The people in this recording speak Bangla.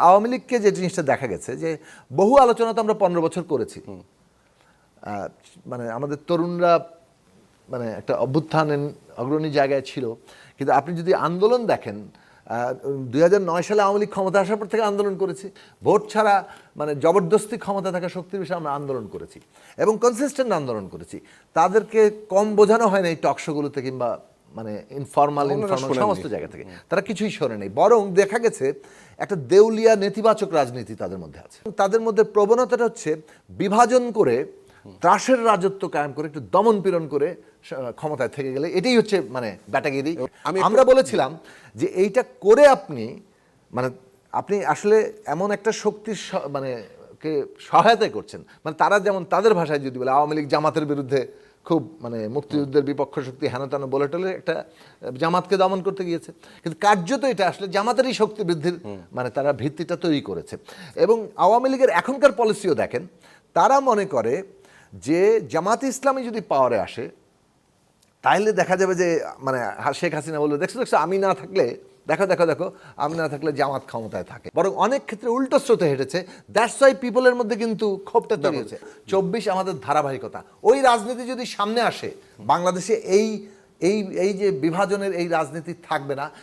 আওয়ামী লীগকে যে জিনিসটা দেখা গেছে যে বহু আলোচনা তো আমরা 15 বছর করেছি, মানে আমাদের তরুণরা মানে একটা অভ্যুত্থানের অগ্রণী জায়গায় ছিল, কিন্তু আপনি যদি আন্দোলন দেখেন 2009 সালে আওয়ামী লীগ ক্ষমতা আসার পর থেকে আন্দোলন করেছি, ভোট ছাড়া মানে জবরদস্তি ক্ষমতা থাকা শক্তির বিষয়ে আমরা আন্দোলন করেছি এবং কনসিস্টেন্ট আন্দোলন করেছি। তাদেরকে কম বোঝানো হয় না এই টকশোগুলোতে কিংবা মানে ইনফরমাল সমস্ত জায়গা থেকে, তারা কিছুই শোনে নেই। বরং দেখা গেছে একটা দেউলিয়া নেতিবাচক রাজনীতি তাদের মধ্যে আছে। তাদের মধ্যে প্রবণতাটা হচ্ছে বিভাজন করে ত্রাসের রাজত্ব কায়েম করে একটু দমন পীড়ন করে ক্ষমতায় থেকে গেলে এটাই হচ্ছে মানে ব্যাটাগিরি। আমরা বলেছিলাম যে এইটা করে আপনি আসলে এমন একটা শক্তির মানে কে সহায়তা করছেন, মানে তারা যেমন তাদের ভাষায় যদি বলে আওয়ামী লীগ জামাতের বিরুদ্ধে খুব মানে মুক্তিযুদ্ধের বিপক্ষ শক্তি হেন তেন বলে টলে একটা জামাতকে দমন করতে গিয়েছে, কিন্তু কার্যত এটা আসলে জামাতেরই শক্তি বৃদ্ধির মানে তারা ভিত্তিটা তৈরি করেছে। এবং আওয়ামী লীগের এখনকার পলিসিও দেখেন, তারা মনে করে যে জামাত ইসলামী যদি পাওয়ারে আসে তাহলে দেখা যাবে যে মানে শেখ হাসিনা বলবে দেখছো আমি না থাকলে দেখো আমি না থাকলে জামাত ক্ষমতায় থাকে। বরং অনেক ক্ষেত্রে উল্টো স্রোতে হেঁটেছে। দ্যাটস ওয়াই পিপলের মধ্যে কিন্তু ক্ষোভটা তৈরি হয়েছে। 24 আমাদের ধারাবাহিকতা, ওই রাজনীতি যদি সামনে আসে বাংলাদেশে এই যে বিভাজনের এই রাজনীতি থাকবে না।